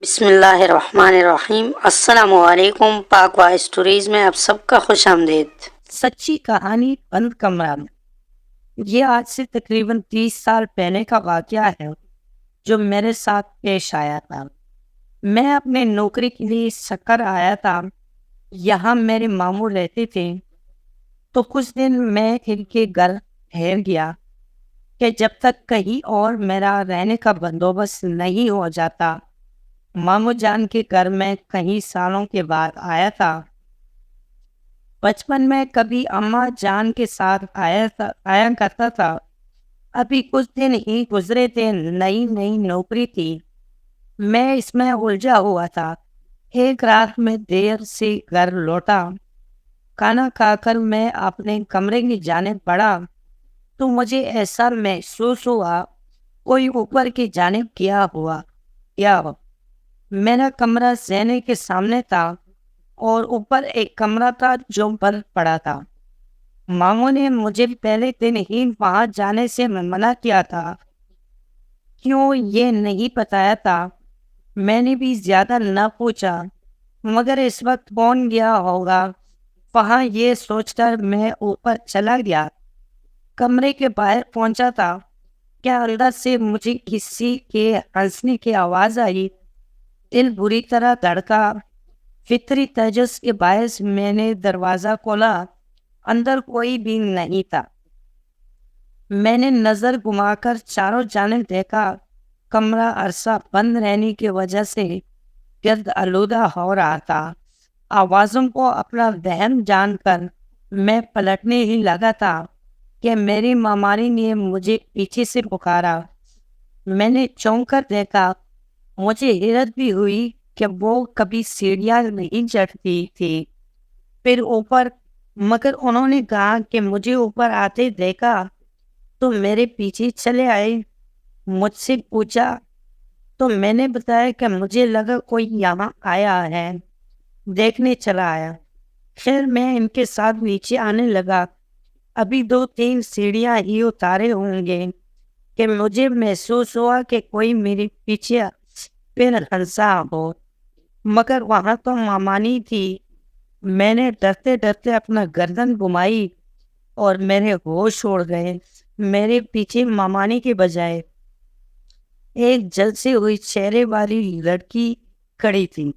بسم اللہ الرحمن الرحیم۔ السلام علیکم۔ پاک وا اسٹوریز میں آپ سب کا خوش آمدید۔ سچی کہانی بند کمرہ میں۔ یہ آج سے تقریباً 30 سال پہلے کا واقعہ ہے جو میرے ساتھ پیش آیا تھا۔ میں اپنے نوکری کے لیے سکر آیا تھا۔ یہاں میرے ماموں رہتے تھے، تو کچھ دن میں ان کے گھر ٹھہر گیا کہ جب تک کہیں اور میرا رہنے کا بندوبست نہیں ہو جاتا۔ ماموں جان کے گھر میں کئی سالوں کے بعد آیا تھا۔ بچپن میں کبھی اماں جان کے ساتھ آیا کرتا تھا۔ ابھی کچھ دن ہی گزرے تھے، نئی نئی نوکری تھی، میں اس میں الجھا ہوا تھا۔ ایک رات میں دیر سے گھر لوٹا، کھانا کھا کر میں اپنے کمرے کی جانب بڑھا تو مجھے ایسا محسوس ہوا کوئی اوپر کی جانب کیا ہوا۔ میرا کمرہ سینے کے سامنے تھا اور اوپر ایک کمرہ تھا جو برف پڑا تھا۔ ماموں نے مجھے پہلے دن ہی وہاں جانے سے منع کیا تھا، کیوں یہ نہیں بتایا تھا۔ میں نے بھی زیادہ نہ پوچھا، مگر اس وقت کون گیا ہوگا وہاں، یہ سوچ کر میں اوپر چلا گیا۔ کمرے کے باہر پہنچا تھا کہ اندر سے مجھے کسی کے ہنسنے کی آواز آئی۔ دل بری طرح دھڑکا۔ فطری تجس کے باعث میں نے دروازہ کھولا، اندر کوئی بھی نہیں تھا۔ میں نے نظر گھما کر چاروں جانب دیکھا، کمرہ عرصہ بند رہنے کی وجہ سے گرد آلودہ ہو رہا تھا۔ آوازوں کو اپنا وہم جان کر میں پلٹنے ہی لگا تھا کہ میری مامانی نے مجھے پیچھے سے پکارا۔ میں نے چونک کر دیکھا، مجھے حیرت بھی ہوئی کہ وہ کبھی سیڑھیاں نہیں چڑھتی تھی پھر اوپر، مگر انہوں نے کہا کہ مجھے اوپر آتے دیکھا تو میرے پیچھے چلے آئے۔ مجھ سے پوچھا تو میں نے بتایا کہ مجھے لگا کوئی یہاں آیا ہے، دیکھنے چلا آیا۔ خیر میں ان کے ساتھ نیچے آنے لگا۔ ابھی 2-3 سیڑھیاں ہی اتارے ہوں گے کہ مجھے محسوس ہوا کہ کوئی میرے پیچھے پھر ہنسا ہو، مگر وہاں تو مامانی تھی۔ میں نے ڈرتے ڈرتے اپنا گردن گھمائی اور میرے ہوش اڑ گئے۔ میرے پیچھے مامانی کے بجائے ایک جلسی ہوئی چہرے والی لڑکی کھڑی تھی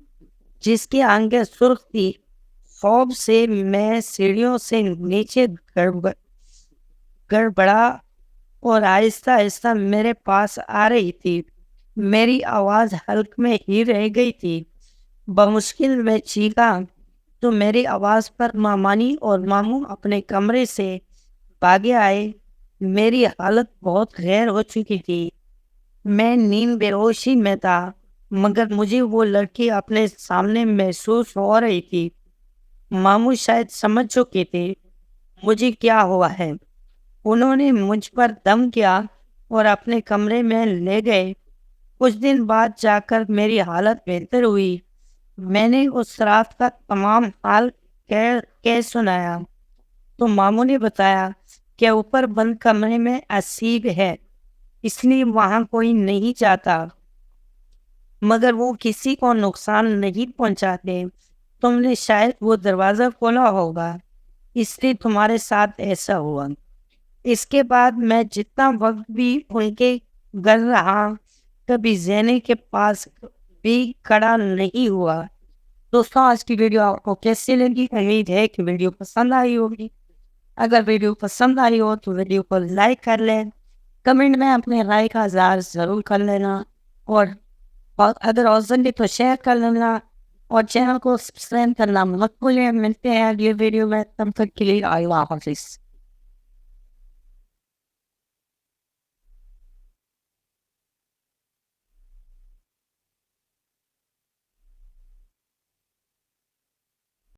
جس کی آنکھیں سرخ تھی۔ خوف سے میں سیڑھیوں سے نیچے گڑبڑا اور آہستہ آہستہ میرے پاس آ رہی تھی۔ میری آواز حلق میں ہی رہ گئی تھی۔ بمشکل میں چیخا تو میری آواز پر مامانی اور ماموں اپنے کمرے سے بھاگے آئے۔ میری حالت بہت غیر ہو چکی تھی، میں نیند بے ہوشی میں تھا، مگر مجھے وہ لڑکی اپنے سامنے محسوس ہو رہی تھی۔ ماموں شاید سمجھ چکے تھے مجھے کیا ہوا ہے۔ انہوں نے مجھ پر دم کیا اور اپنے کمرے میں لے گئے۔ کچھ دن بعد جا کر میری حالت بہتر ہوئی۔ میں نے اس رات کا تمام حال کہہ سنایا تو ماموں نے بتایا کہ اوپر بند کمرے میں اسیب ہے، اس لیے وہاں کوئی نہیں جاتا، مگر وہ کسی کو نقصان نہیں پہنچاتے۔ تم نے شاید وہ دروازہ کھولا ہوگا، اس لیے تمہارے ساتھ ایسا ہوا۔ اس کے بعد میں جتنا وقت بھی ان کے گھر رہا کبھی زینے کے پاس بھی کھڑا نہیں ہوا۔ دوستوں، آج کی ویڈیو آپ کو کیسی لگی؟ امید ہے کہ ویڈیو پسند آئی ہوگی۔ اگر ویڈیو پسند آئی ہو تو ویڈیو کو لائک کر لیں، کمنٹ میں اپنے رائے کا اظہار ضرور کر لینا، اور اگر اوزن تو شیئر کر لینا، اور چینل کو سبسکرائب کرنا مت بھولیں۔ ملتے ہیں اگلی ویڈیو میں، تب تک کے لیے اللہ حافظ۔